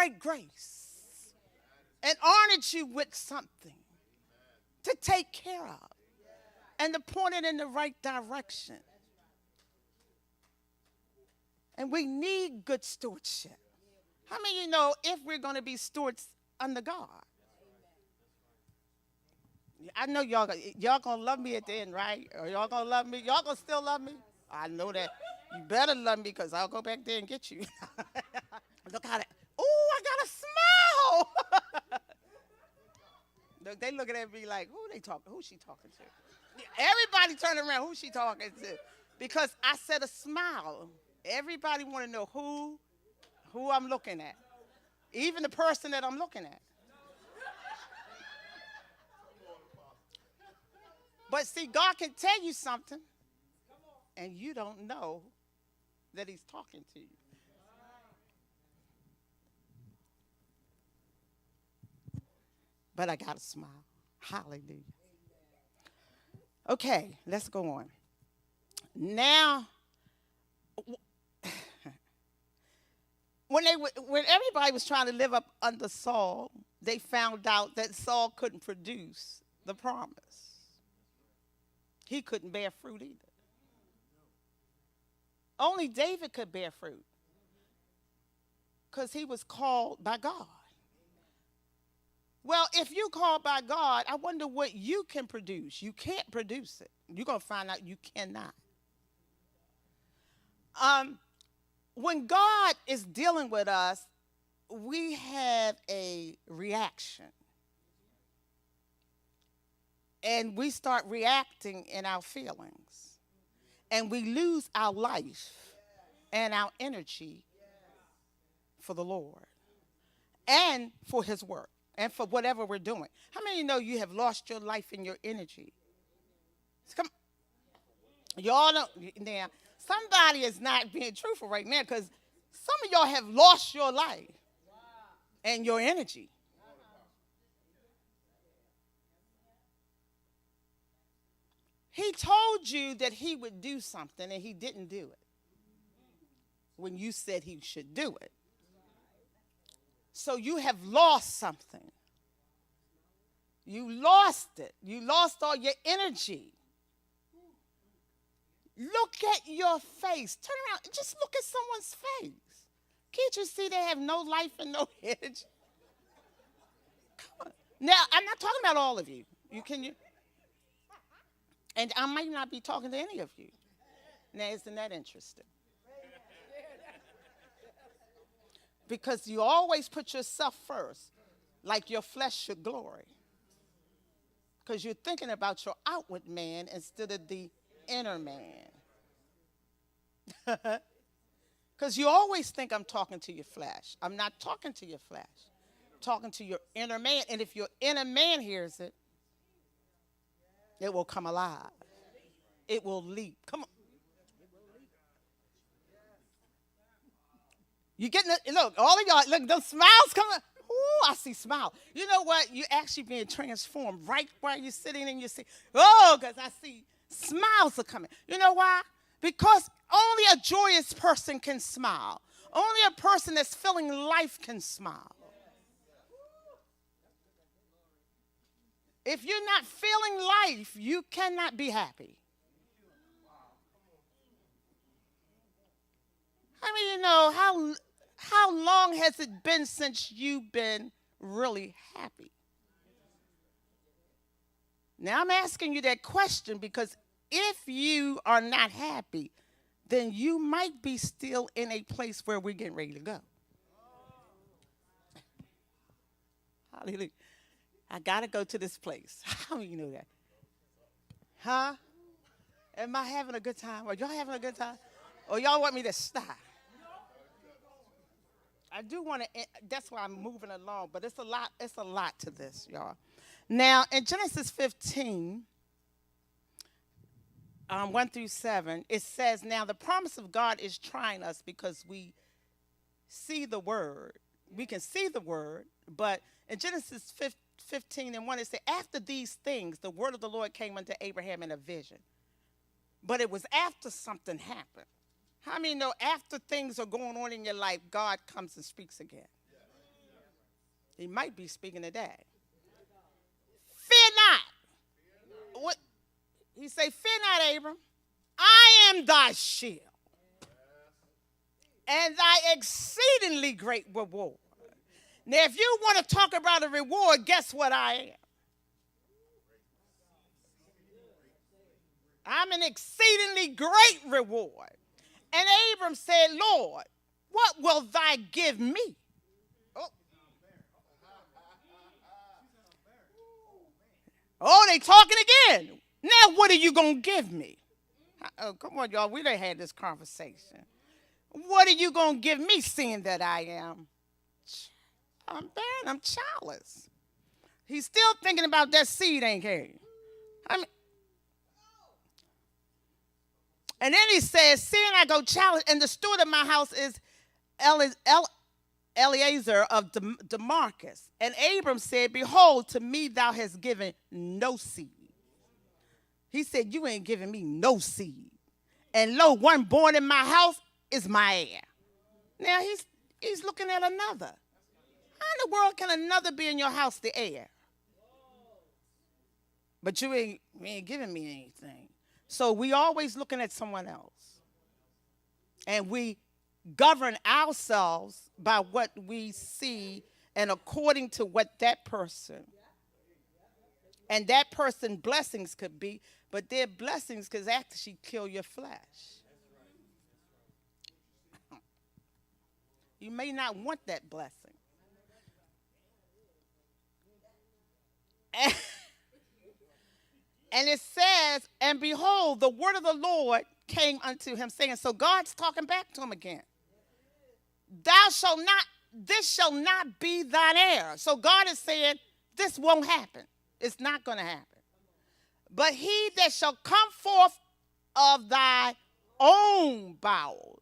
great grace and honored you with something to take care of and to point it in the right direction. And we need good stewardship. How many of you know if we're going to be stewards under God? I know y'all going to love me at the end, right? Or y'all going to love me? Y'all going to still love me? I know that. You better love me because I'll go back there and get you. Look how that. Oh, I got a smile. Look, they looking at me like, who they talking? Who's she talking to? Everybody turning around. Who's she talking to? Because I said a smile. Everybody want to know who I'm looking at. Even the person that I'm looking at. But see, God can tell you something, and you don't know that he's talking to you. But I got to smile. Hallelujah. Okay, let's go on. Now, when everybody was trying to live up under Saul, they found out that Saul couldn't produce the promise. He couldn't bear fruit either. Only David could bear fruit because he was called by God. Well, if you're called by God, I wonder what you can produce. You can't produce it. You're going to find out you cannot. When God is dealing with us, we have a reaction. And we start reacting in our feelings. And we lose our life and our energy for the Lord and for his work and for whatever we're doing. How many of you know you have lost your life and your energy? Come, y'all know now. Somebody is not being truthful right now because some of y'all have lost your life and your energy. He told you that he would do something and he didn't do it when you said he should do it. So you have lost something. You lost it. You lost all your energy. Look at your face. Turn around. Just look at someone's face. Can't you see they have no life and no energy? Come on. Now, I'm not talking about all of you. You. And I might not be talking to any of you. Now, isn't that interesting? Because you always put yourself first, like your flesh should glory. Because you're thinking about your outward man instead of the inner man. Because you always think I'm talking to your flesh. I'm not talking to your flesh. I'm talking to your inner man. And if your inner man hears it, it will come alive. It will leap. Come on. You getting it? Look, all of y'all, look, those smiles coming. Ooh, I see smile. You know what? You're actually being transformed right where you're sitting in your seat. Oh, because I see smiles are coming. You know why? Because only a joyous person can smile. Only a person that's feeling life can smile. If you're not feeling life, you cannot be happy. I mean, you know, how long has it been since you've been really happy? Now, I'm asking you that question because if you are not happy, then you might be still in a place where we're getting ready to go. Hallelujah. I got to go to this place. How do you know that? Huh? Am I having a good time? Are y'all having a good time? Or y'all want me to stop? I do want to, that's why I'm moving along, but it's a lot to this, y'all. Now, in Genesis 15, 1 through 7, it says, now the promise of God is trying us because we see the word. We can see the word, but in Genesis 15 and 1, it says, after these things, the word of the Lord came unto Abraham in a vision. But it was after something happened. How many know after things are going on in your life, God comes and speaks again? He might be speaking to that. Fear not. What he say, fear not, Abram. I am thy shield and thy exceedingly great reward. Now, if you want to talk about a reward, guess what I am? I'm an exceedingly great reward. And Abram said, Lord, what will thy give me? Oh, they talking again. Now what are you going to give me? Oh, come on, y'all. We done had this conversation. What are you going to give me, seeing that I am? I'm barren. I'm childless. He's still thinking about that seed ain't came. I mean, and then he says, seeing I go childless, and the steward of my house is Eliezer of Damascus. And Abram said, behold, to me thou hast given no seed. He said, you ain't giving me no seed. And lo, one born in my house is my heir. Now he's looking at another. How in the world can another be in your house the heir? But you ain't giving me anything. So we always looking at someone else. And we govern ourselves by what we see and according to what that person. And that person's blessings could be, but their blessings could actually kill your flesh. You may not want that blessing. And it says, and behold, the word of the Lord came unto him, saying, so God's talking back to him again. This shall not be thine heir. So God is saying, this won't happen. It's not going to happen. But he that shall come forth of thy own bowels.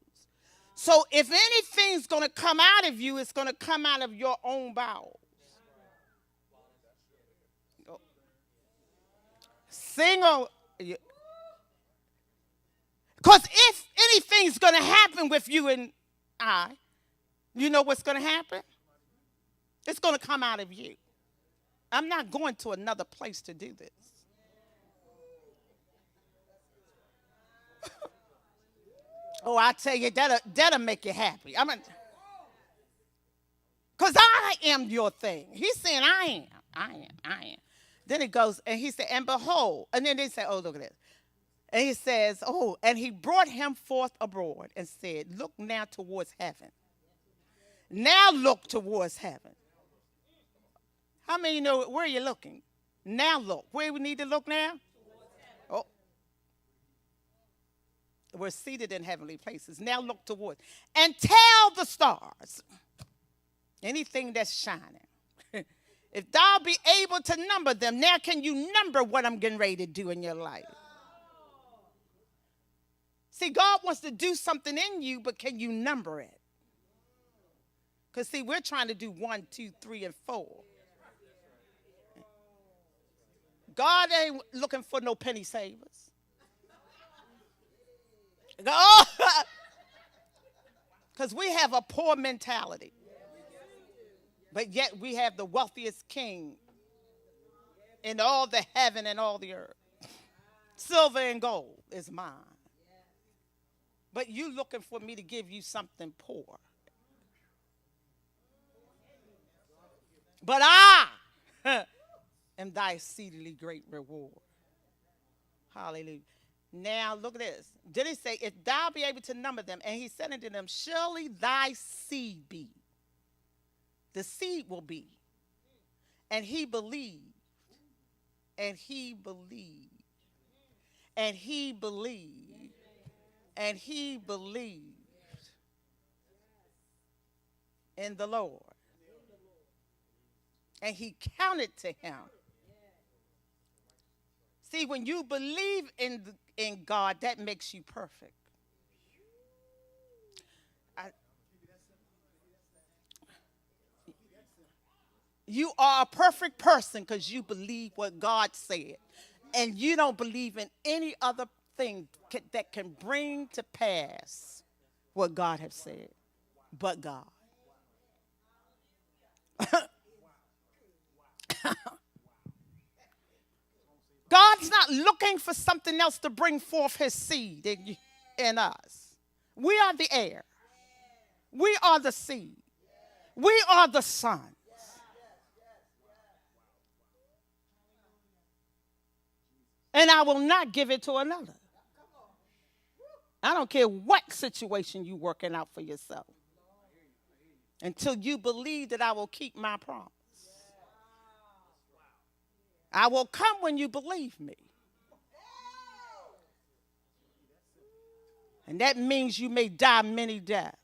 So if anything's going to come out of you, it's going to come out of your own bowels. Sing on. Because if anything's going to happen with you and I, you know what's going to happen? It's going to come out of you. I'm not going to another place to do this. Oh, I tell you, that'll make you happy. Because I am your thing. He's saying, I am. Then it goes, and he said, and behold, and then they say, oh, look at this. And he says, oh, and he brought him forth abroad and said, look now towards heaven. Now look towards heaven. How many know where you're looking? Now look. Where we need to look now? Oh. We're seated in heavenly places. Now look towards. And tell the stars, anything that's shining. If thou be able to number them, now can you number what I'm getting ready to do in your life? See, God wants to do something in you, but can you number it? Because, see, we're trying to do 1, 2, 3, and 4. God ain't looking for no penny savers. Because we have a poor mentality. But yet we have the wealthiest king in all the heaven and all the earth. Silver and gold is mine. But you looking for me to give you something poor. But I am thy exceedingly great reward. Hallelujah. Now look at this. Did he say, if thou be able to number them? And he said unto them, surely thy seed be. The seed will be. And he believed. And he believed. And he believed. And he believed in the Lord. And he counted to him. See, when you believe in God, that makes you perfect. You are a perfect person because you believe what God said. And you don't believe in any other thing that can bring to pass what God has said, but God. God's not looking for something else to bring forth his seed in us. We are the air. We are the seed. We are the sun. And I will not give it to another. I don't care what situation you're working out for yourself. Until you believe that I will keep my promise. I will come when you believe me. And that means you may die many deaths.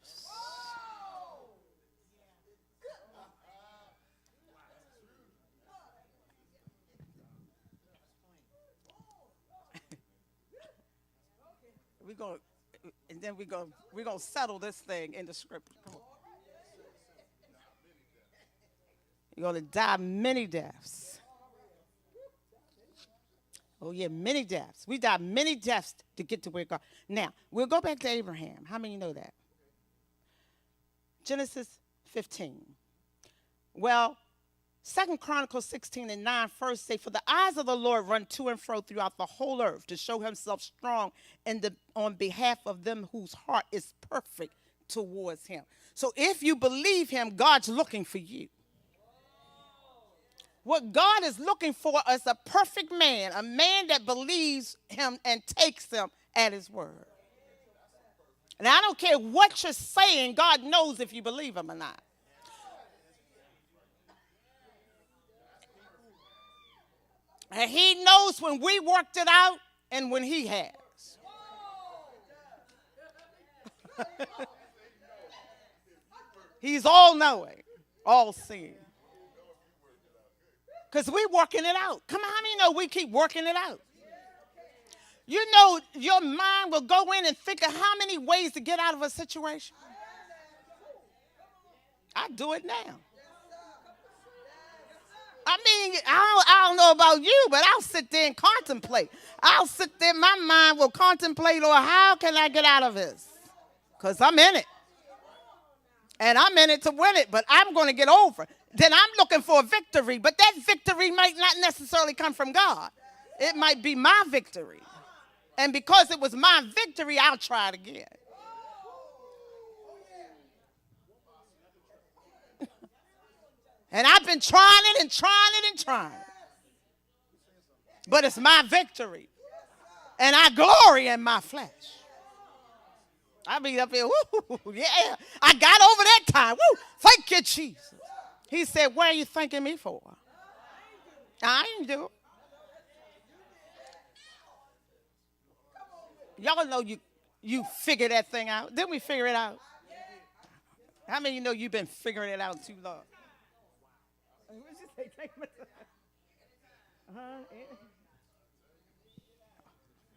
We're going to settle this thing in the scripture. You're going to die many deaths. Oh, yeah, many deaths. We die many deaths to get to where God. Now, we'll go back to Abraham. How many know that? Genesis 15. Well, 2 Chronicles 16:9 first say, for the eyes of the Lord run to and fro throughout the whole earth to show himself strong on behalf of them whose heart is perfect towards him. So if you believe him, God's looking for you. What God is looking for is a perfect man, a man that believes him and takes him at his word. And I don't care what you're saying, God knows if you believe him or not. And he knows when we worked it out and when he has. He's all-knowing, all-seeing. Because we're working it out. Come on, how many know we keep working it out? You know your mind will go in and think of how many ways to get out of a situation. I do it now. I mean, I don't know about you, but I'll sit there and contemplate. I'll sit there, my mind will contemplate, or how can I get out of this? Because I'm in it. And I'm in it to win it, but I'm going to get over it. Then I'm looking for a victory, but that victory might not necessarily come from God. It might be my victory. And because it was my victory, I'll try it again. And I've been trying it and trying it and trying it. But it's my victory. And I glory in my flesh. I be up here, woo, yeah. I got over that time. Woo, thank you, Jesus. He said, what are you thanking me for? I ain't do it. Y'all know you figured that thing out. Didn't we figure it out? How many of you know you've been figuring it out too long?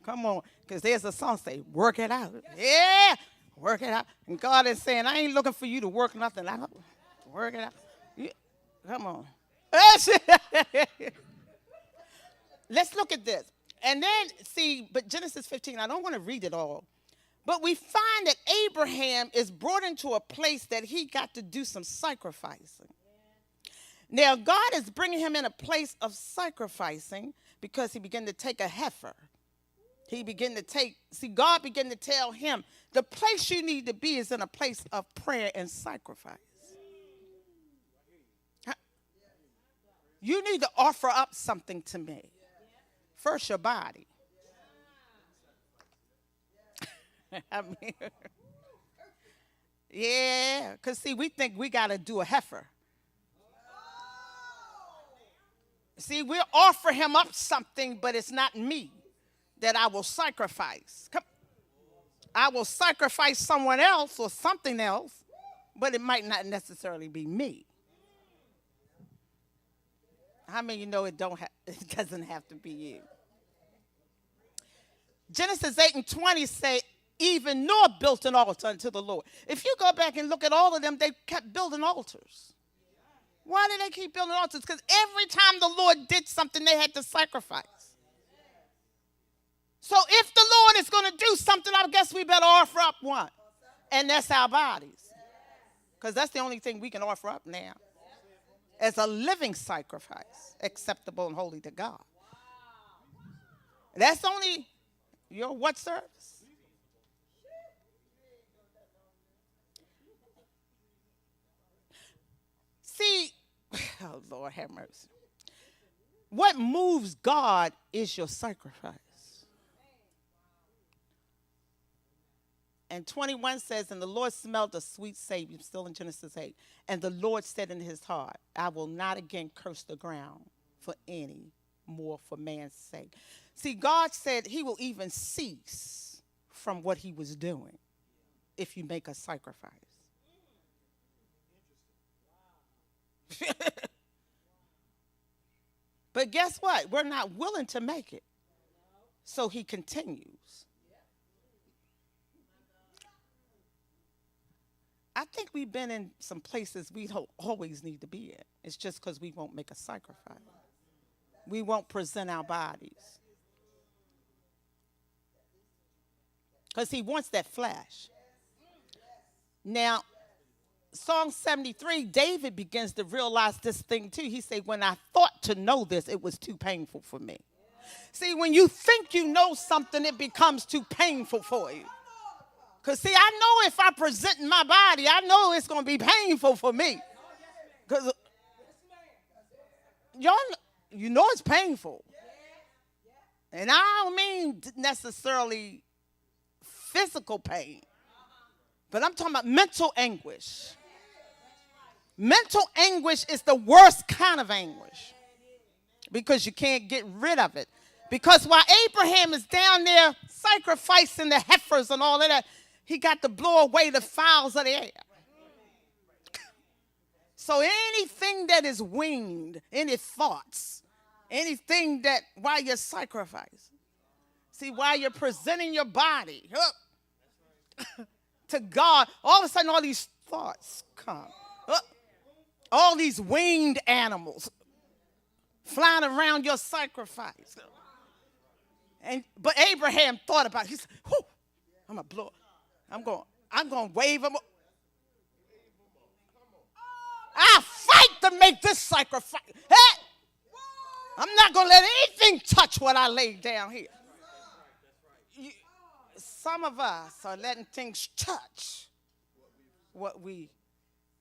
Come on, because there's a song say, work it out. Yeah, work it out. And God is saying, I ain't looking for you to work nothing out. Work it out. Yeah. Come on. Let's look at this. And then, see, but Genesis 15, I don't want to read it all. But we find that Abraham is brought into a place that he got to do some sacrificing. Now, God is bringing him in a place of sacrificing because he began to take a heifer. He began to God began to tell him, the place you need to be is in a place of prayer and sacrifice. You need to offer up something to me. First, your body. I mean, yeah, because see, we think we got to do a heifer. See, we'll offer him up something, but it's not me that I will sacrifice. I will sacrifice someone else or something else, but it might not necessarily be me. How many of you know it doesn't have to be you? Genesis 8:20 say, even Noah built an altar unto the Lord. If you go back and look at all of them, they kept building altars. Why did they keep building altars? Because every time the Lord did something, they had to sacrifice. So if the Lord is going to do something, I guess we better offer up one. And that's our bodies. Because that's the only thing we can offer up now. As a living sacrifice, acceptable and holy to God. That's only your what service? See, oh Lord have mercy. What moves God is your sacrifice. And 21 says, and the Lord smelled a sweet savor, still in Genesis 8. And the Lord said in his heart, I will not again curse the ground for any more for man's sake. See, God said he will even cease from what he was doing if you make a sacrifice. But guess what? We're not willing to make it. So he continues. I think we've been in some places we don't always need to be in. It's just because we won't make a sacrifice. We won't present our bodies. Because he wants that flesh. Now, Psalm 73, David begins to realize this thing too. He said, when I thought to know this, it was too painful for me. See, when you think you know something, it becomes too painful for you. Because, see, I know if I present my body, I know it's going to be painful for me. Because y'all, you know it's painful. And I don't mean necessarily physical pain, but I'm talking about mental anguish. Mental anguish is the worst kind of anguish because you can't get rid of it. Because while Abraham is down there sacrificing the heifers and all of that, he got to blow away the fowls of the air. So anything that is winged, any thoughts, anything that while you're sacrificing, see, while you're presenting your body to God, all of a sudden all these thoughts come. All these winged animals flying around your sacrifice. But Abraham thought about it. He said, I'm going to blow. I'm going to wave them. I fight to make this sacrifice. Hey, I'm not going to let anything touch what I laid down here. Some of us are letting things touch what we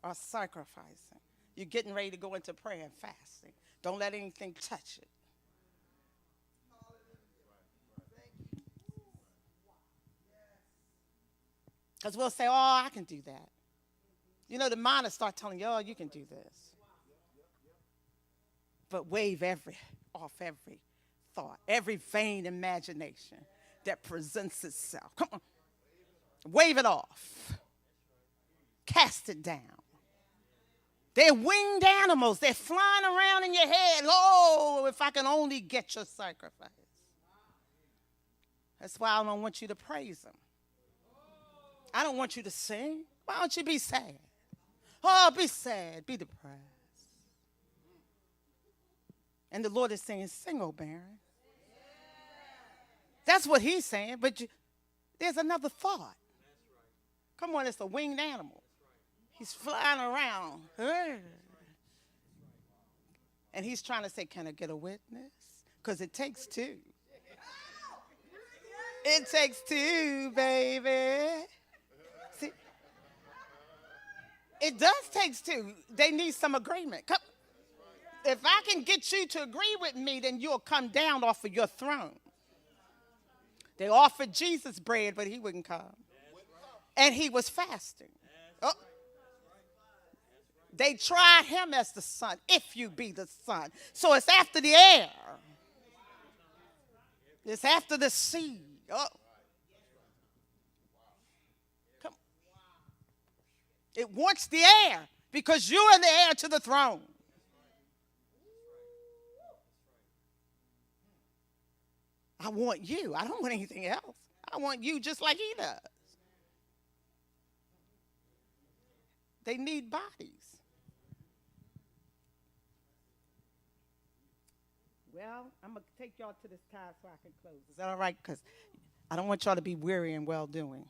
are sacrificing. You're getting ready to go into prayer and fasting. Don't let anything touch it. Because we'll say, oh, I can do that. You know, the mind will start telling you, oh, you can do this. But wave off every thought, every vain imagination that presents itself. Come on. Wave it off. Cast it down. They're winged animals. They're flying around in your head. Oh, if I can only get your sacrifice. That's why I don't want you to praise him. I don't want you to sing. Why don't you be sad? Oh, be sad. Be depressed. And the Lord is saying, sing, oh barren. That's what he's saying. But there's another thought. Come on, it's a winged animal. He's flying around. And he's trying to say, can I get a witness? Because it takes two. It takes two, baby. See, it does take two. They need some agreement. Come. If I can get you to agree with me, then you'll come down off of your throne. They offered Jesus bread, but he wouldn't come. And he was fasting. Oh. They tried him as the son, if you be the son. So it's after the air. It's after the sea. Oh. Come. It wants the air because you're in the air to the throne. I want you. I don't want anything else. I want you just like he does. They need bodies. Well, I'm going to take y'all to this tide so I can close. Is that all right? Because I don't want y'all to be weary and well-doing.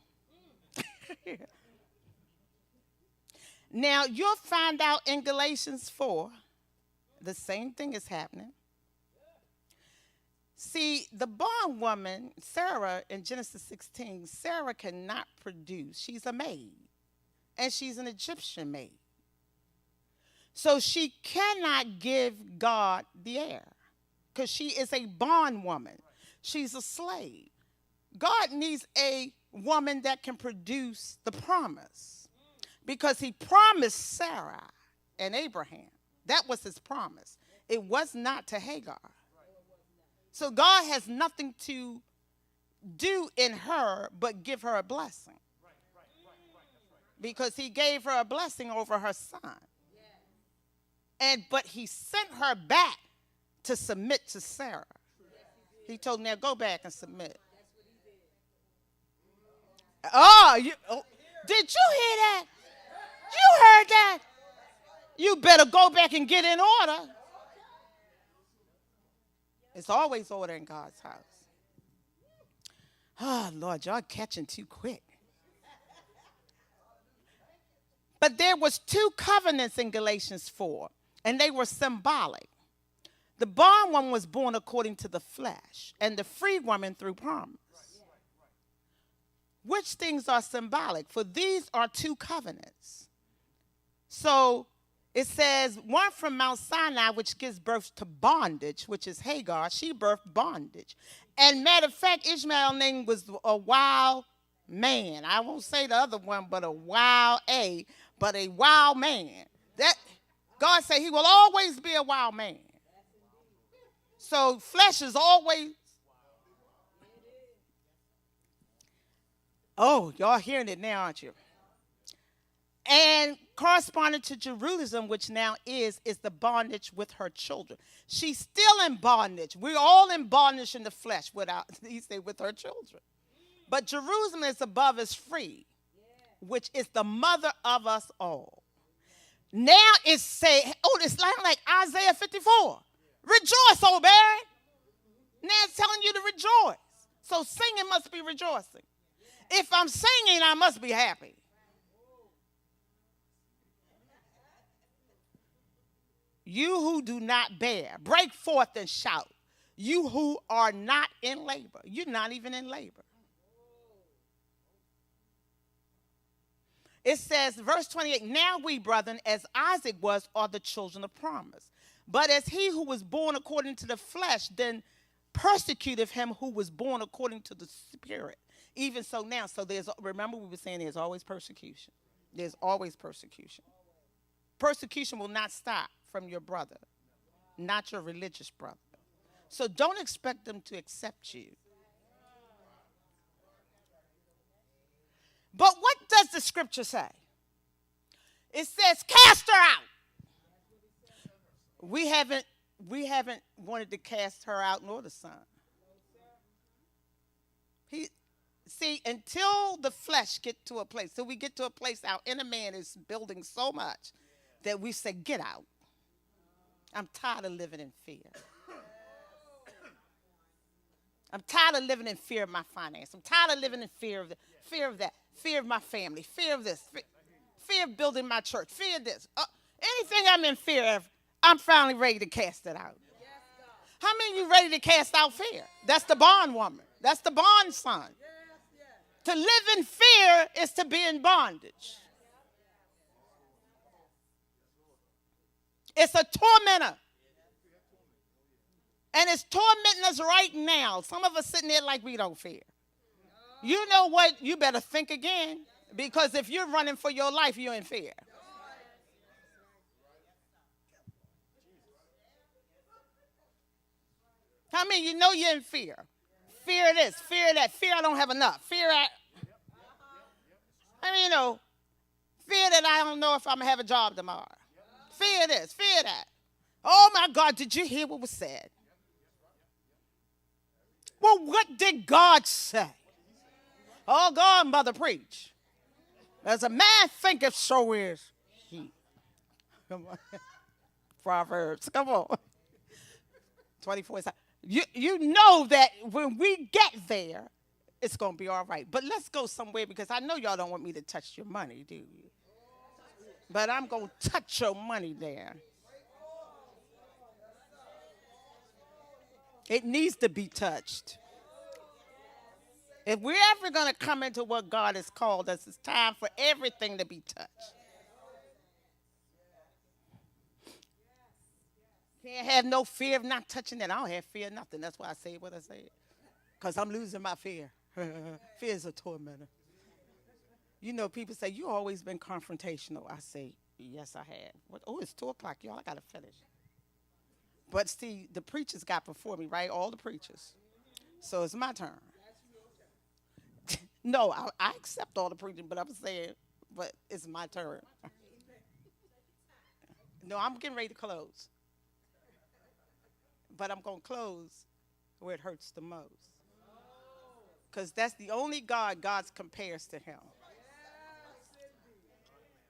Now, you'll find out in Galatians 4, the same thing is happening. See, the bondwoman, Sarah, in Genesis 16, Sarah cannot produce. She's a maid, and she's an Egyptian maid. So she cannot give God the heir because she is a bondwoman. She's a slave. God needs a woman that can produce the promise because he promised Sarah and Abraham. That was his promise. It was not to Hagar. So God has nothing to do in her but give her a blessing because he gave her a blessing over her son. But he sent her back to submit to Sarah. He told her, now go back and submit. Oh, did you hear that? You heard that? You better go back and get in order. It's always order in God's house. Oh, Lord, y'all catching too quick. But there was 2 covenants in Galatians 4, and they were symbolic. The bondwoman was born according to the flesh, and the free woman through promise. Which things are symbolic? For these are 2 covenants. So it says, one from Mount Sinai, which gives birth to bondage, which is Hagar. She birthed bondage. And matter of fact, Ishmael's name was a wild man. I won't say the other one, but a wild man. That God said he will always be a wild man. So flesh is always. Oh, y'all hearing it now, aren't you? And corresponding to Jerusalem, which now is the bondage with her children. She's still in bondage. We're all in bondage in the flesh with her children. But Jerusalem is above is free, which is the mother of us all. Now it's it's like Isaiah 54. Rejoice, O barren. Now it's telling you to rejoice. So singing must be rejoicing. If I'm singing, I must be happy. You who do not bear, break forth and shout. You who are not in labor. You're not even in labor. It says, verse 28, now we, brethren, as Isaac was, are the children of promise. But as he who was born according to the flesh, then persecuted him who was born according to the spirit. Even so now. So remember we were saying there's always persecution. There's always persecution. Persecution will not stop from your brother, not your religious brother. So don't expect them to accept you. But what does the scripture say? It says, cast her out. We haven't wanted to cast her out nor the son. Until the flesh get to a place, till we get to a place our inner man is building so much that we say, get out. I'm tired of living in fear. I'm tired of living in fear of my finance. I'm tired of living in fear of that, fear of my family, fear of this, fear of building my church, fear of this. Anything I'm in fear of, I'm finally ready to cast it out. How many of you ready to cast out fear? That's the bondwoman. That's the bond son. To live in fear is to be in bondage. It's a tormentor. And it's tormenting us right now. Some of us sitting there like we don't fear. You know what? You better think again. Because if you're running for your life, you're in fear. How many of you know you're in fear? Fear of this, fear of that, fear I don't have enough, fear fear that I don't know if I'm going to have a job tomorrow. Fear this, fear that. Oh my God, did you hear what was said? Well, what did God say? Oh, God, mother, preach. As a man thinketh, so is he. Come on. Proverbs, come on. 24. You know that when we get there, it's going to be all right. But let's go somewhere because I know y'all don't want me to touch your money, do you? But I'm going to touch your money there. It needs to be touched. If we're ever going to come into what God has called us, it's time for everything to be touched. Can't have no fear of not touching that. I don't have fear of nothing. That's why I say what I say. Because I'm losing my fear. Fear is a tormentor. You know, people say, you always been confrontational. I say, yes, I have. What? Oh, it's 2 o'clock, y'all. I got to finish. But see, the preachers got before me, right? All the preachers. So it's my turn. No, I accept all the preaching, but I'm saying, but it's my turn. No, I'm getting ready to close. But I'm going to close where it hurts the most. Because that's the only God compares to him.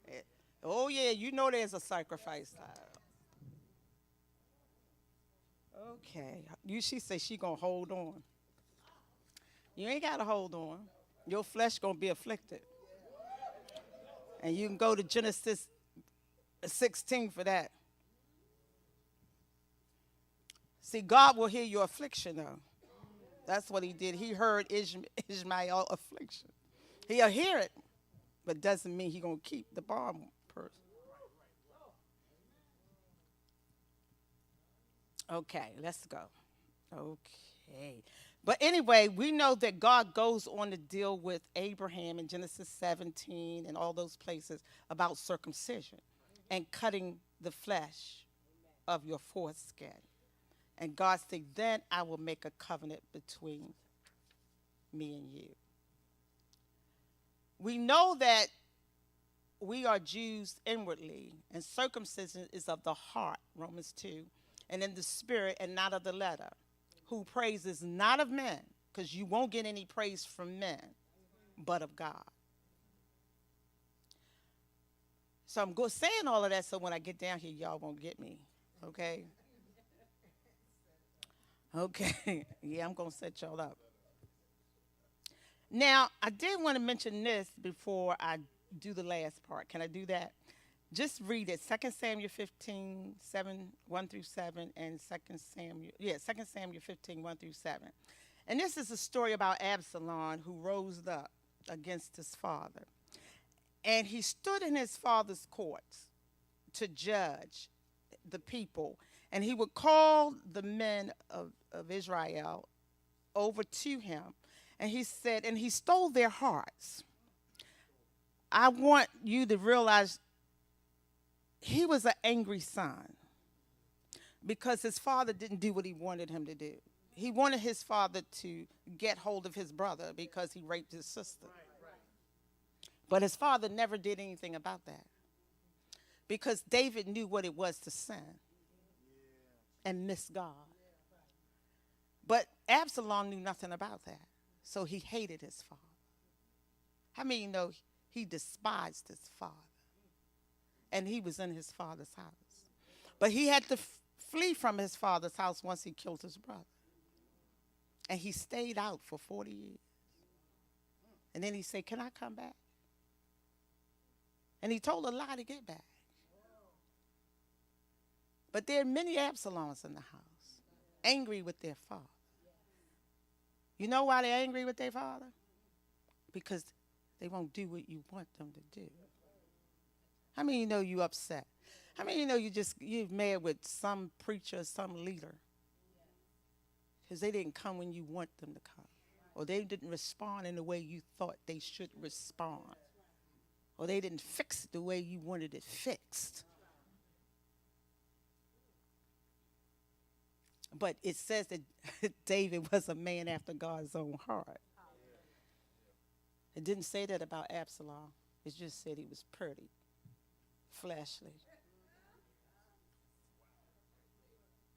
Eh, Oh, yeah, you know there's a sacrifice. Okay. She says she going to hold on. You ain't got to hold on. Your flesh going to be afflicted. And you can go to Genesis 16 for that. See, God will hear your affliction, though. That's what he did. He heard Ishmael's affliction. He'll hear it, but doesn't mean he's going to keep the bond person. Okay, let's go. Okay. But anyway, we know that God goes on to deal with Abraham in Genesis 17 and all those places about circumcision and cutting the flesh of your foreskin. And God said, then I will make a covenant between me and you. We know that we are Jews inwardly, and circumcision is of the heart, Romans 2, and in the spirit and not of the letter, who praises not of men, because you won't get any praise from men, but of God. So I'm saying all of that so when I get down here, y'all won't get me, okay? Okay, yeah, I'm going to set y'all up. Now, I did want to mention this before I do the last part. Can I do that? Just read it. 2 Samuel 15, 1 through 7, and 2 Samuel 15, 1 through 7. And this is a story about Absalom who rose up against his father. And he stood in his father's courts to judge the people. And he would call the men of Israel over to him. And he said, and he stole their hearts. I want you to realize he was an angry son because his father didn't do what he wanted him to do. He wanted his father to get hold of his brother because he raped his sister. But his father never did anything about that because David knew what it was to sin and miss God. But Absalom knew nothing about that, so he hated his father. How many know he despised his father? And he was in his father's house. But he had to flee from his father's house once he killed his brother. And he stayed out for 40 years. And then he said, can I come back? And he told a lie to get back. But there are many Absaloms in the house, angry with their father. You know why they're angry with their father? Because they won't do what you want them to do. How many of you know you upset? How many of you know you're mad with some preacher, some leader? Because they didn't come when you want them to come. Or they didn't respond in the way you thought they should respond. Or they didn't fix it the way you wanted it fixed. But it says that David was a man after God's own heart. It didn't say that about Absalom. It just said he was pretty, fleshly.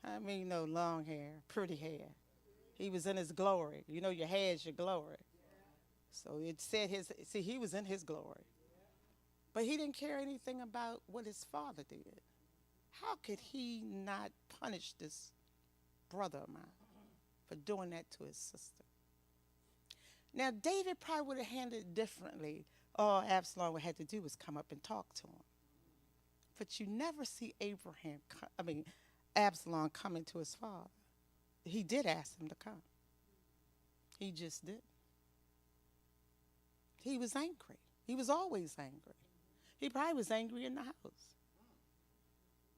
I mean, long hair, pretty hair. He was in his glory. You know, your hair is your glory. So it said he was in his glory. But he didn't care anything about what his father did. How could he not punish this brother of mine for doing that to his sister? Now, David probably would have handled it differently. All Absalom would have to do was come up and talk to him. But you never see Absalom coming to his father. He did ask him to come. He just did. He was angry. He was always angry. He probably was angry in the house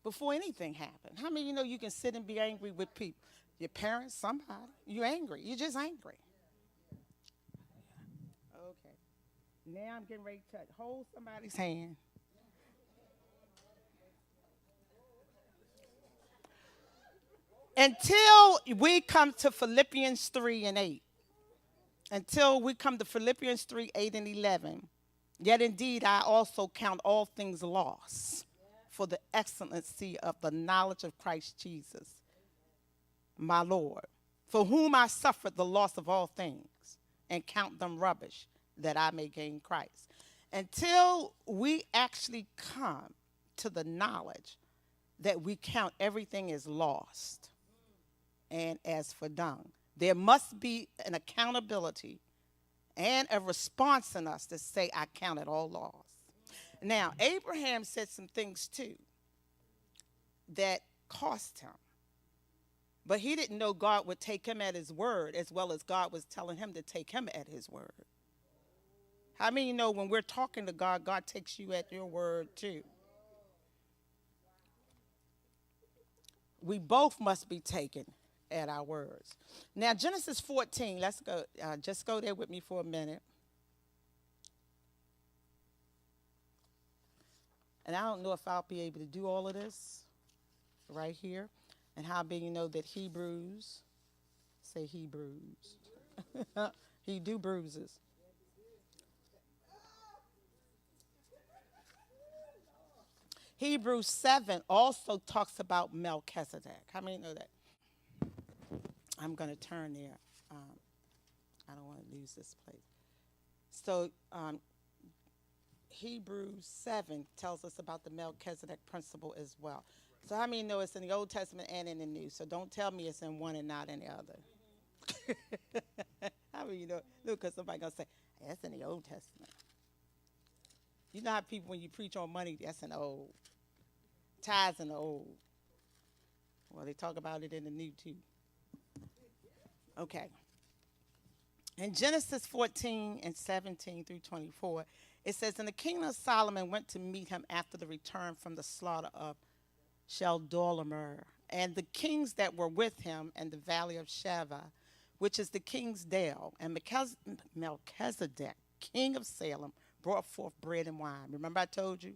before anything happened. How many of you know you can sit and be angry with people? Your parents, somebody. You're angry. You're just angry. Okay. Now I'm getting ready to hold somebody's hand. Until we come to Philippians 3 and 8. Until we come to Philippians 3, 8 and 11. Yet indeed I also count all things lost for the excellency of the knowledge of Christ Jesus, my Lord, for whom I suffered the loss of all things and count them rubbish that I may gain Christ. Until we actually come to the knowledge that we count everything as lost and as for dung, there must be an accountability and a response in us to say, I count it all lost. Now, Abraham said some things too that cost him. But he didn't know God would take him at his word as well as God was telling him to take him at his word. How many know when we're talking to God, God takes you at your word too? We both must be taken at our words. Now, Genesis 14, let's go. Just go there with me for a minute. And I don't know if I'll be able to do all of this right here. And how big you know that Hebrews, say Hebrews. He do bruises. Hebrews 7 also talks about Melchizedek. How many know that? I'm going to turn there. I don't want to lose this place. So Hebrews 7 tells us about the Melchizedek principle as well. So how many know it's in the Old Testament and in the New? So don't tell me it's in one and not in the other. How many know? Look, because somebody's going to say, that's in the Old Testament. You know how people, when you preach on money, that's in the Old. Tithes in the Old. Well, they talk about it in the New, too. Okay. In Genesis 14 and 17 through 24, it says, and the king of Solomon went to meet him after the return from the slaughter of Chedorlaomer, and the kings that were with him in the valley of Sheva, which is the king's dale, and Melchizedek, king of Salem, brought forth bread and wine. Remember I told you?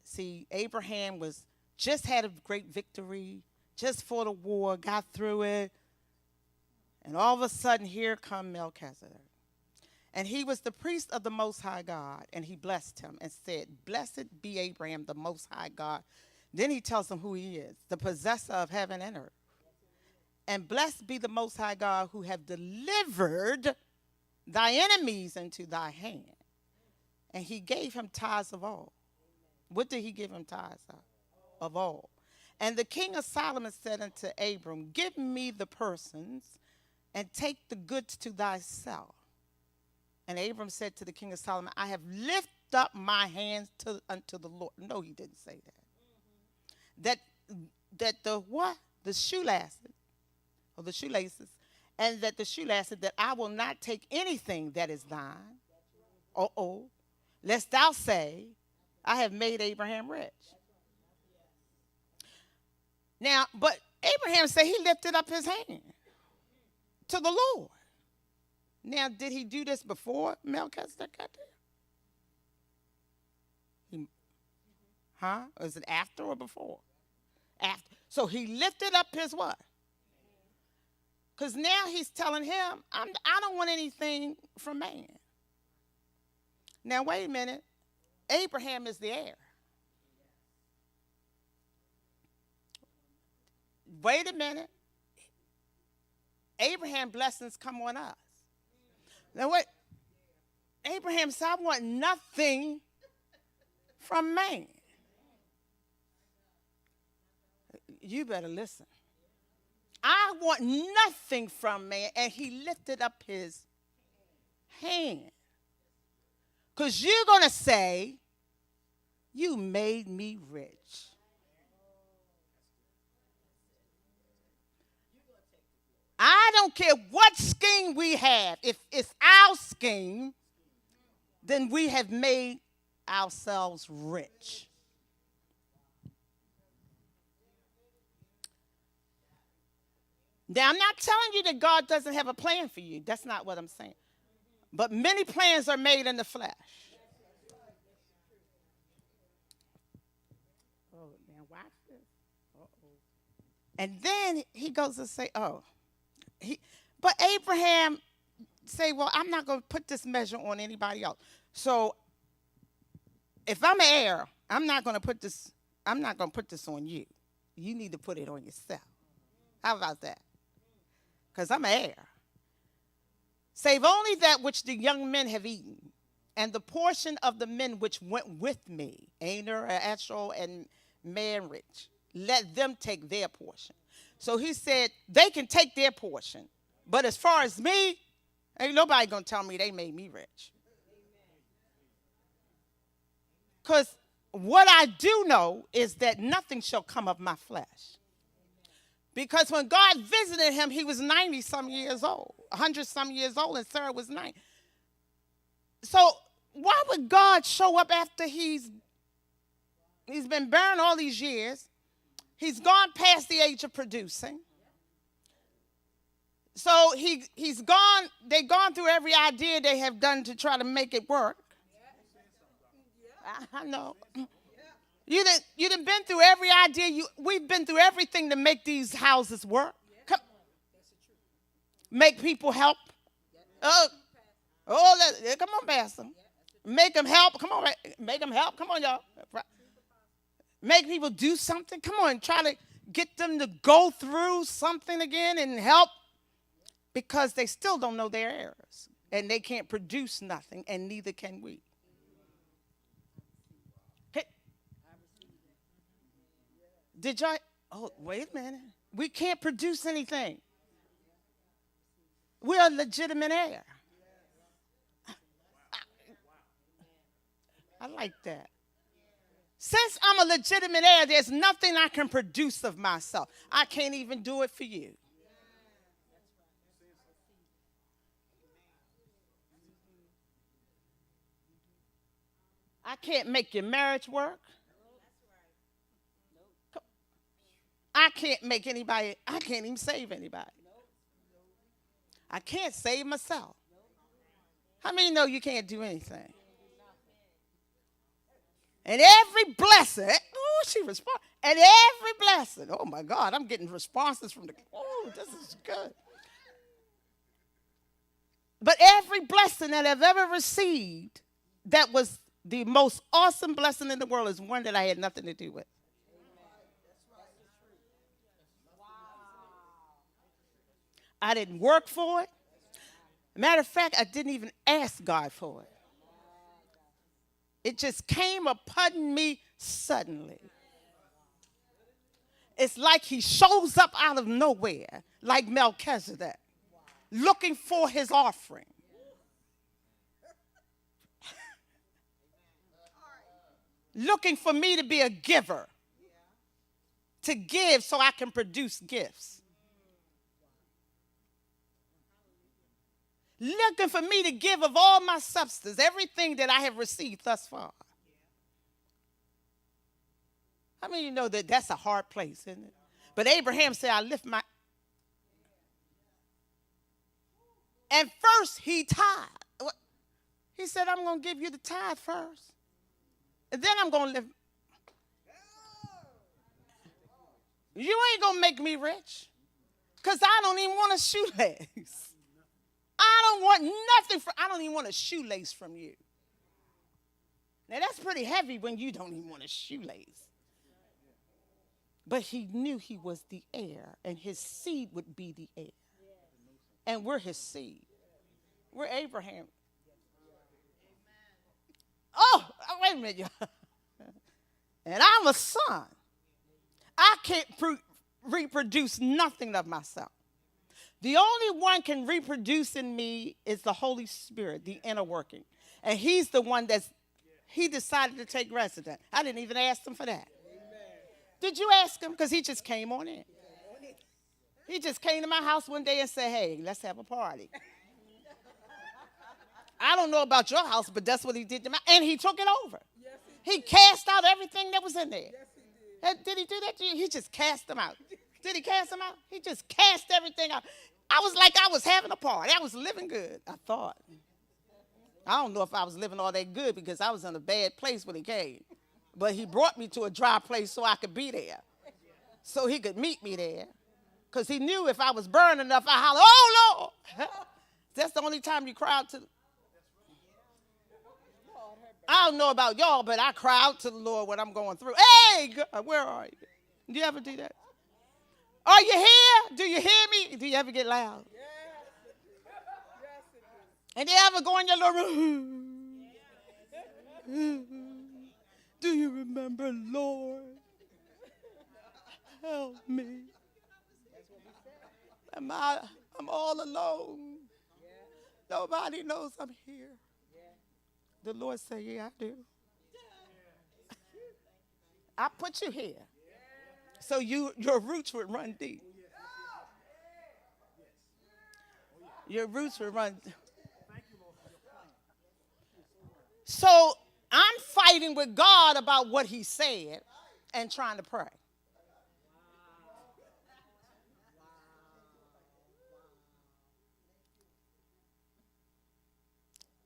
See, Abraham was just had a great victory, just fought a war, got through it, and all of a sudden here come Melchizedek. And he was the priest of the Most High God, and he blessed him and said, blessed be Abraham, the Most High God. Then he tells him who he is, the possessor of heaven and earth. And blessed be the Most High God who have delivered thy enemies into thy hand. And he gave him tithes of all. What did he give him tithes of? Of all. And the king of Solomon said unto Abram, give me the persons and take the goods to thyself. And Abram said to the king of Solomon, I have lifted up my hands unto the Lord. No, he didn't say that. That the what? The shoelaces, or the shoelaces, and that the shoelaces, that I will not take anything that is thine. Lest thou say, I have made Abraham rich. Now, but Abraham said he lifted up his hand to the Lord. Now, did he do this before Melchizedek got there? Or is it after or before? After. So he lifted up his what? Because now he's telling him, I don't want anything from man. Now, wait a minute. Abraham is the heir. Wait a minute. Abraham blessings come on us. Now what? Abraham said, I want nothing from man. You better listen. I want nothing from man. And he lifted up his hand. Because you're going to say, you made me rich. I don't care what scheme we have. If it's our scheme, then we have made ourselves rich. Now, I'm not telling you that God doesn't have a plan for you. That's not what I'm saying. But many plans are made in the flesh. Oh, now watch this. Uh-oh. And then he goes to say, but Abraham say, well, I'm not going to put this measure on anybody else. So if I'm an heir, I'm not going to put this on you. You need to put it on yourself. How about that? Because I'm an heir. Save only that which the young men have eaten, and the portion of the men which went with me, Aner, Eshol, and Manrich, let them take their portion. So he said, they can take their portion. But as far as me, ain't nobody going to tell me they made me rich. Because what I do know is that nothing shall come of my flesh. Because when God visited him, he was 90-some years old, 100-some years old, and Sarah was 90. So why would God show up after he's been barren all these years? He's gone past the age of producing. So he's gone, they've gone through every idea they have done to try to make it work. I know. You done been through every idea. We've been through everything to make these houses work. Make people help. Come on, Pastor. Make them help. Come on, make them help. Come on, y'all. Make people do something. Come on, try to get them to go through something again and help, because they still don't know their errors and they can't produce nothing, and neither can we. Did y'all? Oh, wait a minute. We can't produce anything. We are legitimate heir. I like that. Since I'm a legitimate heir, there's nothing I can produce of myself. I can't even do it for you. I can't make your marriage work. I can't make anybody, I can't even save anybody. I can't save myself. How many know you can't do anything? And every blessing, she responds. And every blessing, oh my God, I'm getting responses from this is good. But every blessing that I've ever received that was the most awesome blessing in the world is one that I had nothing to do with. I didn't work for it. Matter of fact, I didn't even ask God for it. It just came upon me suddenly. It's like he shows up out of nowhere, like Melchizedek, looking for his offering. Looking for me to be a giver, to give so I can produce gifts. Looking for me to give of all my substance, everything that I have received thus far. I mean, you know that that's a hard place, isn't it? But Abraham said, I lift my... And first he tithed. He said, I'm going to give you the tithe first. And then I'm going to live. You ain't going to make me rich, because I don't even want a shoelace. I don't want nothing. I don't even want a shoelace from you. Now, that's pretty heavy when you don't even want a shoelace. But he knew he was the heir, and his seed would be the heir. And we're his seed. We're Abraham. Oh, wait a minute, y'all. And I'm a son. I can't reproduce nothing of myself. The only one can reproduce in me is the Holy Spirit, the inner working. And he's the one he decided to take residence. I didn't even ask him for that. Amen. Did you ask him? Because he just came on in. He just came to my house one day and said, hey, let's have a party. I don't know about your house, but that's what he did to my, and he took it over. Yes, He cast out everything that was in there. Yes, he did. Did he do that to you? He just cast them out. Did he cast them out? He just cast everything out. I was like I was having a party. I was living good, I thought. I don't know if I was living all that good because I was in a bad place when he came. But he brought me to a dry place so I could be there. So he could meet me there. Because he knew if I was burning enough, I holler, oh, Lord. That's the only time you cry out to. I don't know about y'all, but I cry out to the Lord when I'm going through. Hey, God, where are you? Do you ever do that? Are you here? Do you hear me? Do you ever get loud? Yes. Yes, it is. And you ever go in your little room? Do you remember, Lord? Help me. I'm all alone. Nobody knows I'm here. The Lord said, yeah, I do. I put you here. So your roots would run deep. Your roots would run deep. So I'm fighting with God about what he said and trying to pray.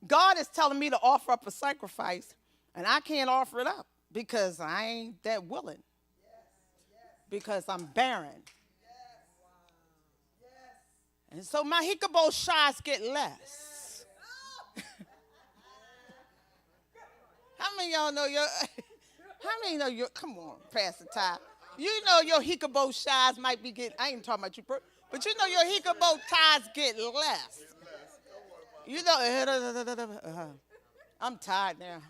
God is telling me to offer up a sacrifice, and I can't offer it up because I ain't that willing. Because I'm barren. And so my Hickabo shots get less. How many of y'all know your, how many know your, come on, Pastor Ty. You know your Hickabo shots might be getting, I ain't talking about you, but you know your Hickabo ties get less. You know, I'm tired now.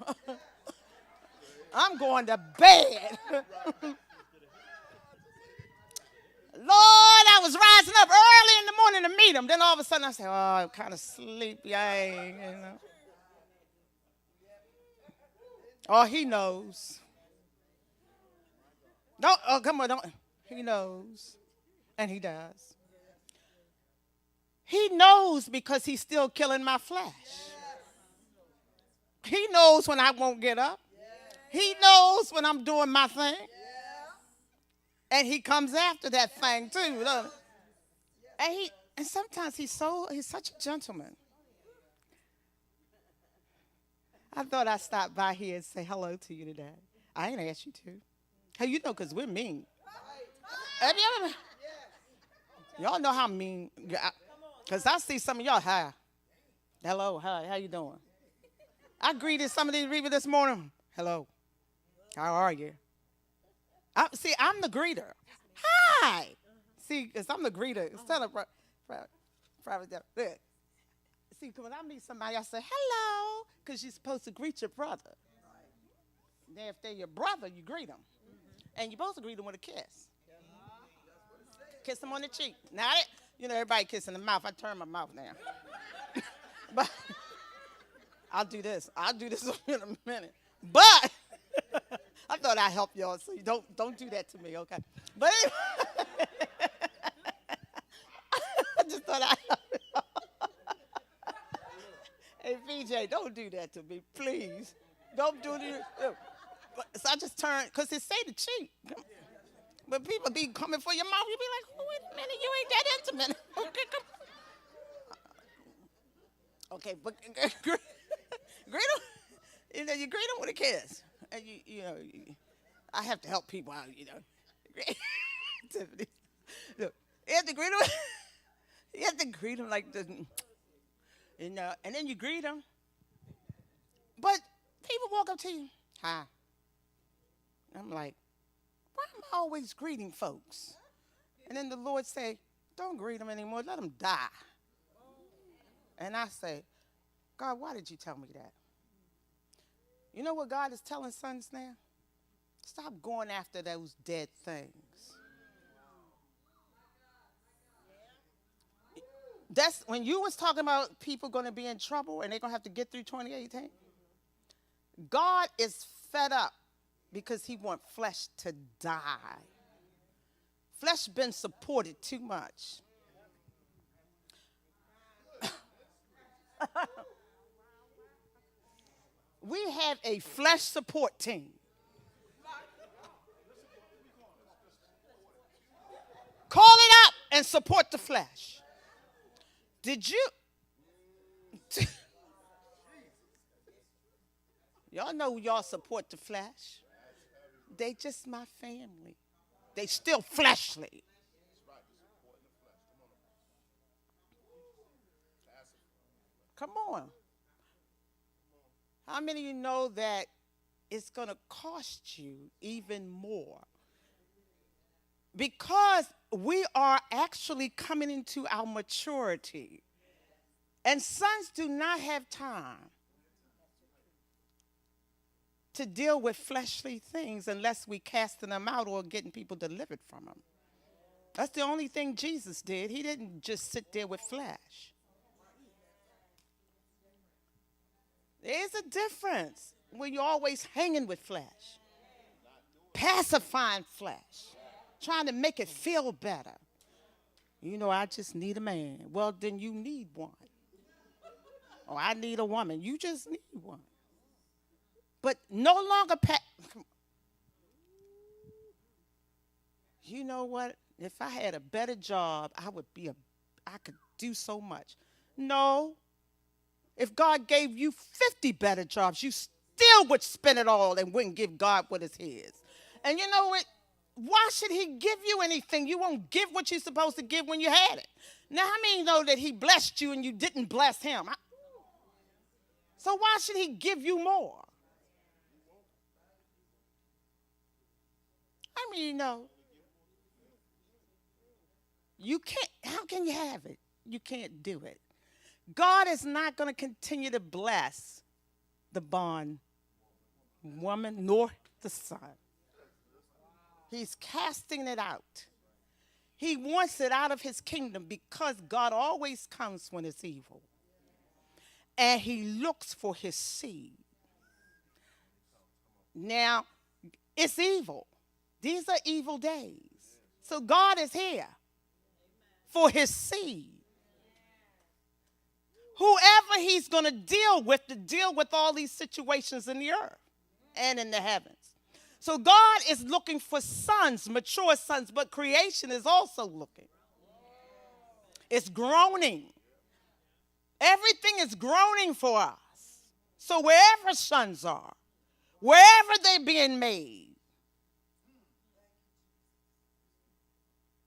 I'm going to bed. Lord, I was rising up early in the morning to meet him. Then all of a sudden I said, oh, I'm kind of sleepy. I ain't, you know. Oh, he knows. Don't, oh, come on, don't. He knows. And he does. He knows because he's still killing my flesh. He knows when I won't get up. He knows when I'm doing my thing. And he comes after that thing too. And sometimes he's such a gentleman. I thought I'd stop by here and say hello to you today. I ain't asked you to. How you know, because we're mean. Have you ever? Y'all know how mean. Because I see some of y'all, hi. Hello, hi, how you doing? I greeted some of these people this morning. Hello, how are you? I'm the greeter. Hi. See, because I'm the greeter. Instead of private. See, when I meet somebody, I say, hello, because you're supposed to greet your brother. Then if they're your brother, you greet them. And you're supposed to greet them with a kiss. Kiss them on the cheek. Now, you know, everybody kissing the mouth. I turn my mouth now. But I'll do this. I'll do this in a minute. But I thought I'd help y'all, so you don't do that to me, okay? But anyway, I just thought I'd help y'all. Hey, VJ, don't do that to me, please. Don't do it. So I just turned, because it say the cheek. But people be coming for your mouth. You be like, oh, wait a minute, you ain't that intimate. Okay, come on. Okay, but greet them. You know, you greet them with a kiss. And you know, I have to help people out, you know. Tiffany. Look, you have to greet them. You have to greet them like this. You know, and then you greet them. But people walk up to you. Hi. I'm like, why am I always greeting folks? And then the Lord say, don't greet them anymore. Let them die. And I say, God, why did you tell me that? You know what God is telling sons now? Stop going after those dead things. That's when you was talking about people going to be in trouble and they're going to have to get through 2018. God is fed up because he wants flesh to die. Flesh been supported too much. We have a flesh support team. Call it up and support the flesh. Did you? Y'all know y'all support the flesh. They just my family. They still fleshly. Come on. How many of you know that it's going to cost you even more? Because we are actually coming into our maturity. And sons do not have time to deal with fleshly things unless we casting them out or getting people delivered from them. That's the only thing Jesus did. He didn't just sit there with flesh. There's a difference when you're always hanging with flesh, pacifying flesh, trying to make it feel better. You know, I just need a man. Well, then you need one. Or I need a woman. You just need one. But no longer you know what? If I had a better job, I could do so much. No. If God gave you 50 better jobs, you still would spend it all and wouldn't give God what is his. And you know what? Why should he give you anything? You won't give what you're supposed to give when you had it. Now, how many know that he blessed you and you didn't bless him? So why should he give you more? I mean, you know, you can't, how can you have it? You can't do it. God is not going to continue to bless the bond woman nor the son. He's casting it out. He wants it out of his kingdom because God always comes when it's evil. And he looks for his seed. Now, it's evil. These are evil days. So God is here for his seed. Whoever he's going to deal with all these situations in the earth and in the heavens. So God is looking for sons, mature sons, but creation is also looking. It's groaning. Everything is groaning for us. So wherever sons are, wherever they're being made,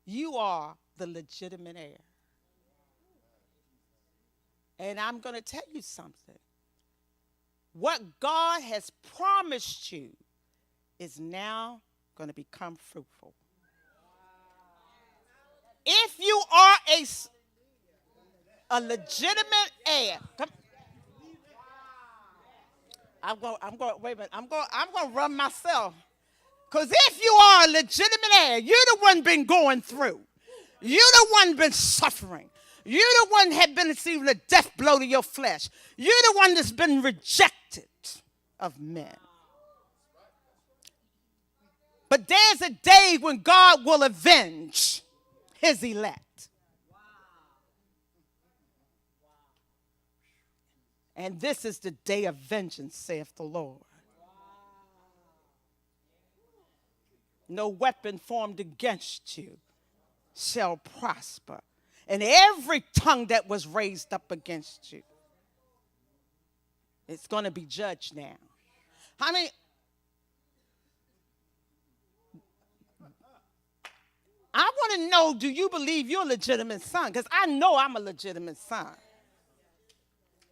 you are the legitimate heir. And I'm going to tell you something. What God has promised you is now going to become fruitful. If you are a legitimate heir, I'm going to run myself. Because if you are a legitimate heir, you're the one been going through. You're the one been suffering. You're the one have been receiving a death blow to your flesh. You're the one that's been rejected of men. But there's a day when God will avenge his elect. And this is the day of vengeance, saith the Lord. No weapon formed against you shall prosper. And every tongue that was raised up against you, it's going to be judged now. How many? I want to know, do you believe you're a legitimate son? Because I know I'm a legitimate son.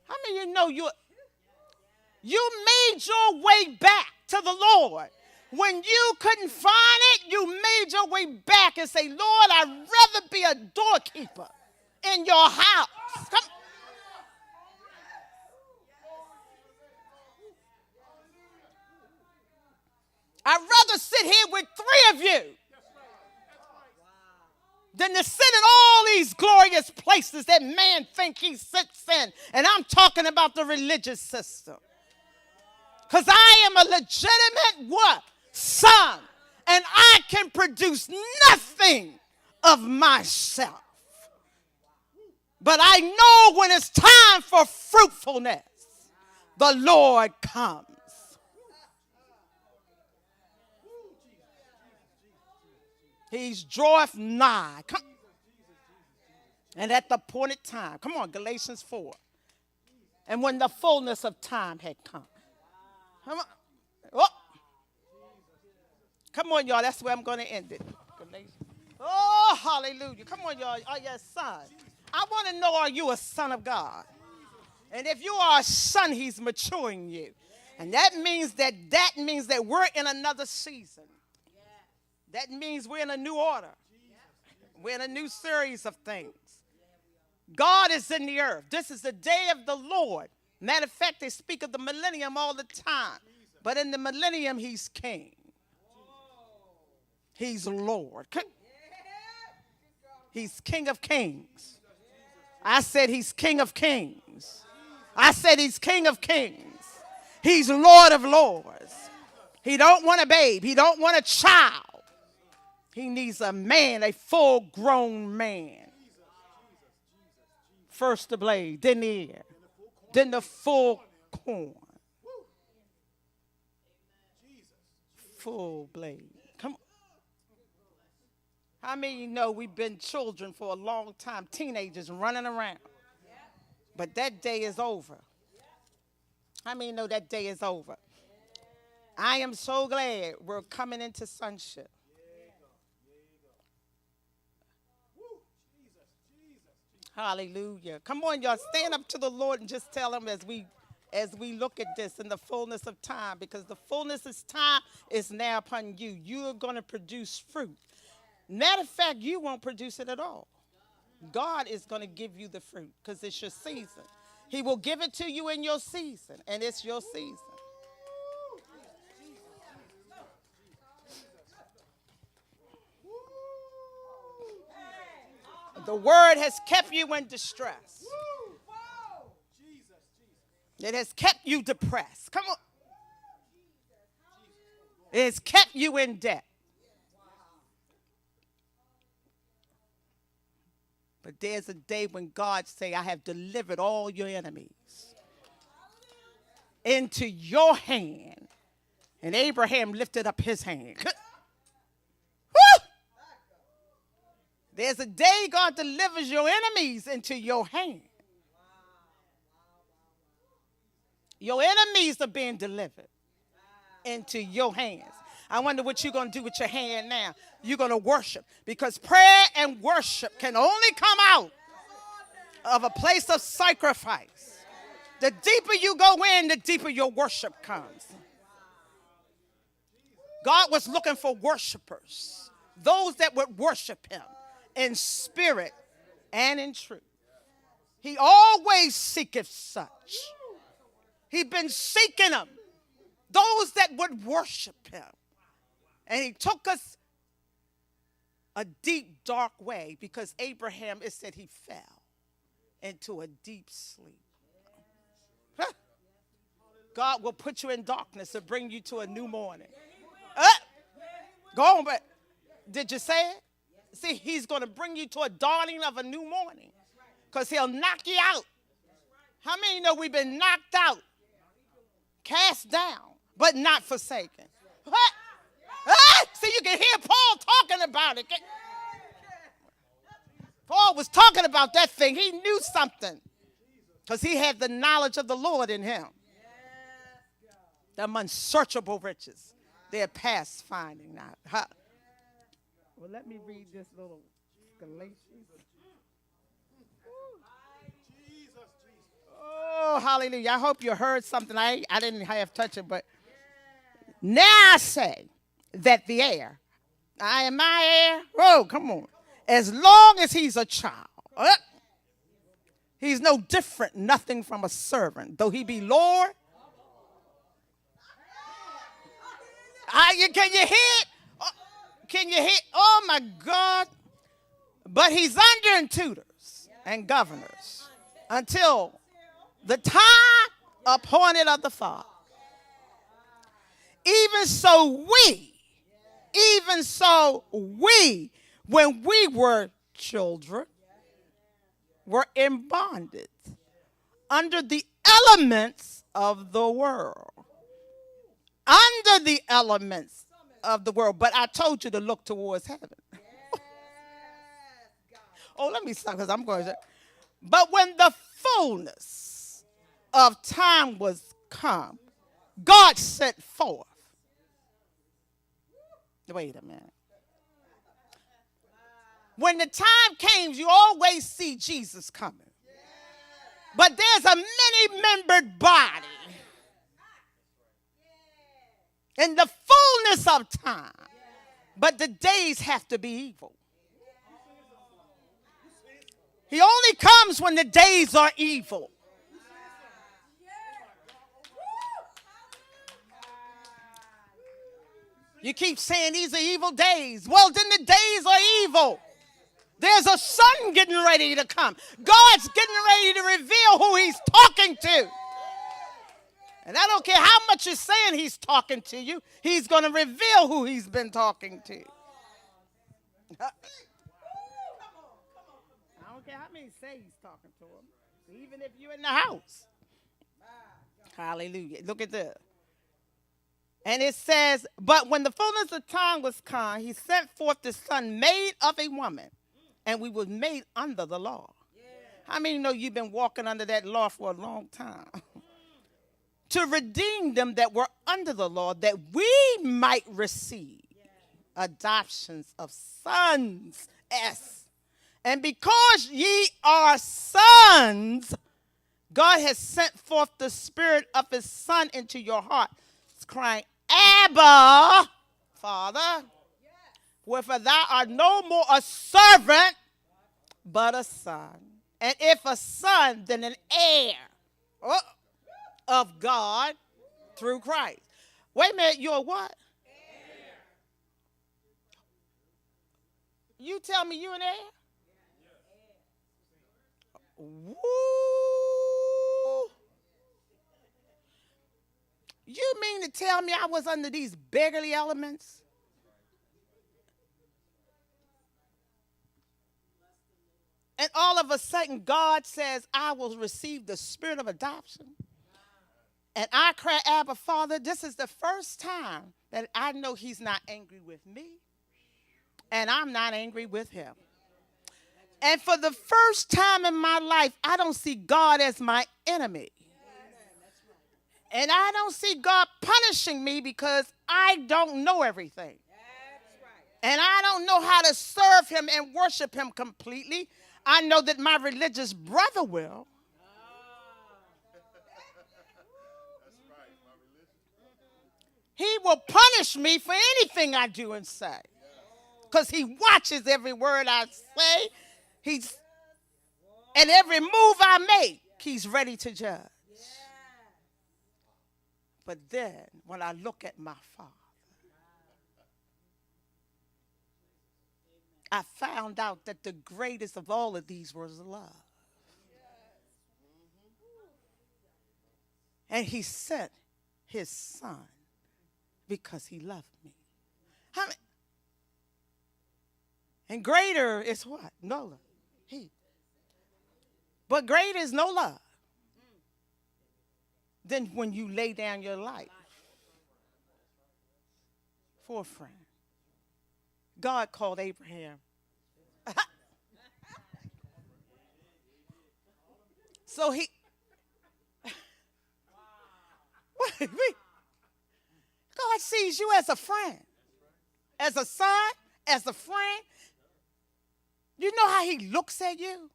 How many of you know you made your way back to the Lord? When you couldn't find it, you made your way back and say, Lord, I'd rather be a doorkeeper in your house. Come. I'd rather sit here with 3 of you than to sit in all these glorious places that man think he sits in. And I'm talking about the religious system. Because I am a legitimate what? Son. and I can produce nothing of myself. But I know when it's time for fruitfulness, the Lord comes. He's draweth nigh. Come. And at the appointed time, come on, Galatians 4. And when the fullness of time had come. Come on. Oh. Come on, y'all. That's where I'm going to end it. Oh, hallelujah. Come on, y'all. Are you a son? I want to know, are you a son of God? And if you are a son, he's maturing you. And that means that we're in another season. That means we're in a new order. We're in a new series of things. God is in the earth. This is the day of the Lord. Matter of fact, they speak of the millennium all the time. But in the millennium, he's king. He's Lord. He's King of Kings. I said he's King of Kings. I said he's King of Kings. He's Lord of Lords. He don't want a babe. He don't want a child. He needs a man, a full-grown man. First the blade, then the ear, then the full corn. Full blade. Come on. How many of you know we've been children for a long time, teenagers running around? But that day is over. How many know that day is over? I am so glad we're coming into sonship. Hallelujah. Come on, y'all. Stand up to the Lord and just tell him as we look at this in the fullness of time, because the fullness of time is now upon you. You are going to produce fruit. Matter of fact, you won't produce it at all. God is going to give you the fruit because it's your season. He will give it to you in your season, and it's your season. The word has kept you in distress. It has kept you depressed. Come on. It has kept you in debt. But there's a day when God say, I have delivered all your enemies into your hand. And Abraham lifted up his hand. There's a day God delivers your enemies into your hand. Your enemies are being delivered into your hands. I wonder what you're going to do with your hand now. You're going to worship, because prayer and worship can only come out of a place of sacrifice. The deeper you go in, the deeper your worship comes. God was looking for worshipers, those that would worship him in spirit and in truth. He always seeketh such. He's been seeking them, those that would worship him. And he took us a deep, dark way, because Abraham, it said he fell into a deep sleep. Huh. God will put you in darkness to bring you to a new morning. Go on, but did you say it? See, he's going to bring you to a dawning of a new morning, because he'll knock you out. How many know we've been knocked out, cast down, but not forsaken? What? See, you can hear Paul talking about it. Paul was talking about that thing. He knew something, because he had the knowledge of the Lord in him. Them unsearchable riches, they're past finding out. Huh? Well, let me read this little Galatians. Oh, hallelujah. I hope you heard something. I didn't have touch it, but now I say that the heir, I am my heir. Oh, come on. As long as he's a child, he's no different, nothing from a servant, though he be Lord. Can you hear it? Can you hear? Oh, my God. But he's under tutors and governors until the time appointed of the Father. Even so even so we, when we were children, were in bondage under the elements of the world. Under the elements of the world. But I told you to look towards heaven. Oh, let me stop because I'm going to. But when the fullness of time was come, God sent forth. Wait a minute. When the time came, you always see Jesus coming. But there's a many-membered body. In the fullness of time. But the days have to be evil. He only comes when the days are evil. You keep saying these are evil days. Well, then the days are evil. There's a sun getting ready to come. God's getting ready to reveal who he's talking to. And I don't care how much you're saying he's talking to you. He's going to reveal who he's been talking to. I don't care how many say he's talking to him. Even if you're in the house. Hallelujah. Look at this. And it says, but when the fullness of time was come, he sent forth the Son made of a woman. And we were made under the law. How many know you've been walking under that law for a long time? To redeem them that were under the law, that we might receive adoptions of sons. And because ye are sons, God has sent forth the Spirit of his Son into your heart, crying, Abba, Father. Wherefore thou art no more a servant, but a son. And if a son, then an heir of God through Christ. Wait a minute, you're what? Heir. You tell me you an heir? Woo! You mean to tell me I was under these beggarly elements? And all of a sudden, God says, I will receive the spirit of adoption. And I cry, Abba, Father, this is the first time that I know he's not angry with me. And I'm not angry with him. And for the first time in my life, I don't see God as my enemy. And I don't see God punishing me because I don't know everything. And I don't know how to serve him and worship him completely. I know that my religious brother will. He will punish me for anything I do and say. Because he watches every word I say. And every move I make, he's ready to judge. But then, when I look at my Father, I found out that the greatest of all of these was love. And he sent his Son because he loved me. And greater is what? No love. But greater is no love than when you lay down your life for a friend. God called Abraham. So he, God sees you as a friend, as a son, as a friend. You know how he looks at you?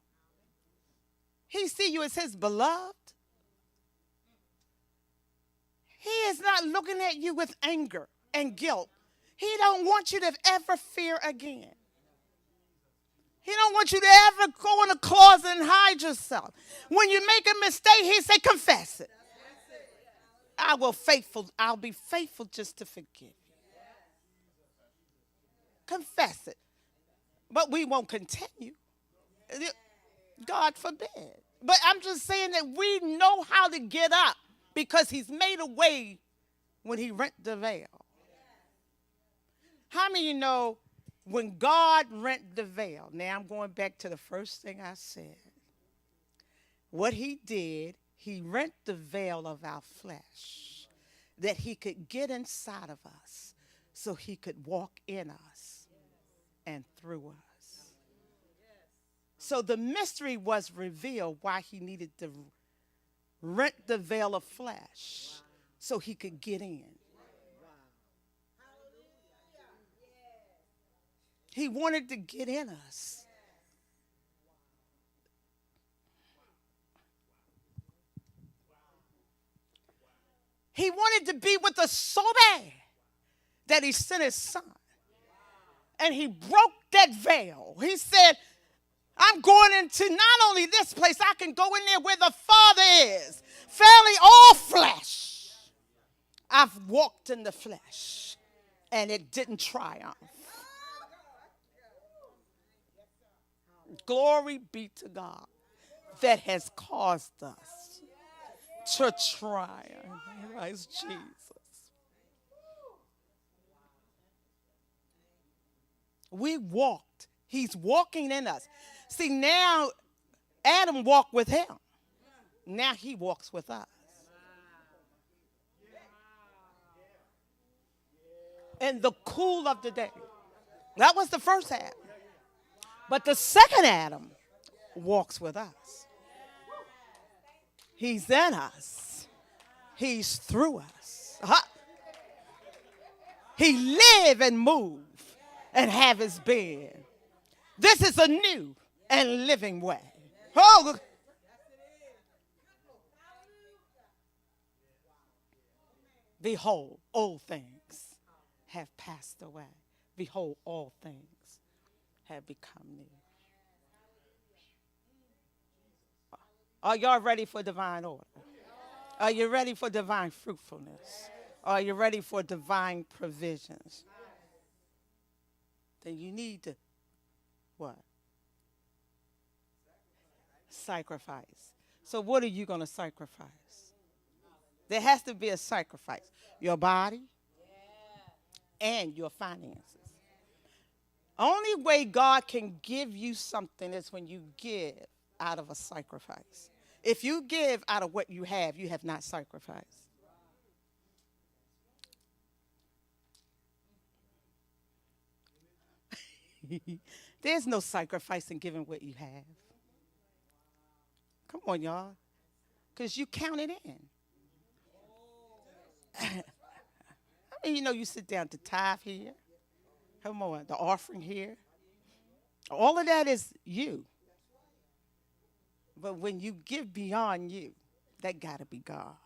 He sees you as his beloved. He is not looking at you with anger and guilt. He don't want you to ever fear again. He don't want you to ever go in a closet and hide yourself. When you make a mistake, he say, confess it. I'll be faithful just to forgive you. Confess it. But we won't continue. God forbid. But I'm just saying that we know how to get up because he's made a way when he rent the veil. How many of you know when God rent the veil? Now I'm going back to the first thing I said. What he did, he rent the veil of our flesh that he could get inside of us so he could walk in us and through us. So the mystery was revealed why he needed to rent the veil of flesh so he could get in. He wanted to get in us. He wanted to be with us so bad that he sent his son. And he broke that veil. He said, I'm going into not only this place, I can go in there where the Father is. Fairly all flesh. I've walked in the flesh, and it didn't triumph. Glory be to God that has caused us to triumph in Christ Jesus. We walked. He's walking in us. See, now Adam walked with him. Now he walks with us. In the cool of the day. That was the first Adam. But the second Adam walks with us. He's in us. He's through us. He live and move and have his being. This is a new and living way. Oh, behold, old things have passed away. Behold, all things have become new. Are y'all ready for divine order? Are you ready for divine fruitfulness? Are you ready for divine provisions? Then you need to, what? Sacrifice. So what are you going to sacrifice? There has to be a sacrifice. Your body and your finances. Only way God can give you something is when you give out of a sacrifice. If you give out of what you have not sacrificed. There's no sacrifice in giving what you have. Come on, y'all. Because you count it in. I mean, you know, you sit down to tithe here. Come on, the offering here. All of that is you. But when you give beyond you, that got to be God.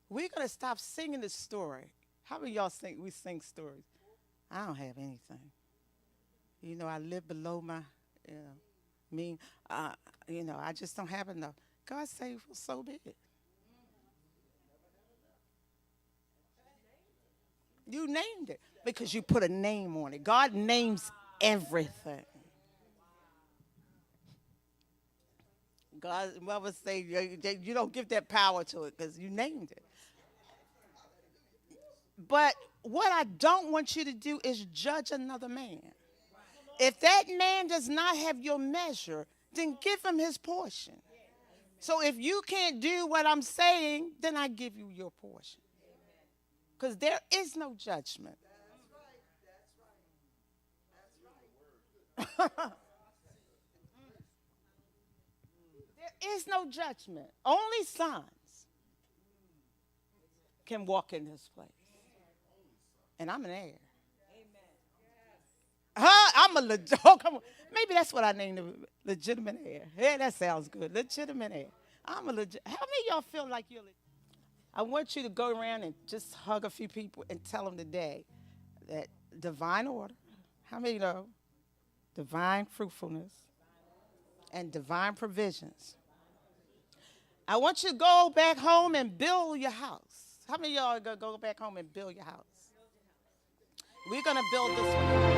We're going to stop singing this story. How many of y'all think we sing stories? I don't have anything. You know, I live below my, I just don't have enough. God saved so big. You named it because you put a name on it. God names everything. God, mother say you don't give that power to it because you named it. But what I don't want you to do is judge another man. If that man does not have your measure, then give him his portion. So if you can't do what I'm saying, then I give you your portion. Because there is no judgment. There is no judgment. Only sons can walk in this place. And I'm an heir. I'm a come on. Maybe that's what I named the legitimate heir. Yeah, that sounds good. Legitimate heir. I'm a legit. How many of y'all feel like you're legit? I want you to go around and just hug a few people and tell them today that divine order, how many know? Divine fruitfulness and divine provisions. I want you to go back home and build your house. How many of y'all are going to go back home and build your house? We're going to build this one.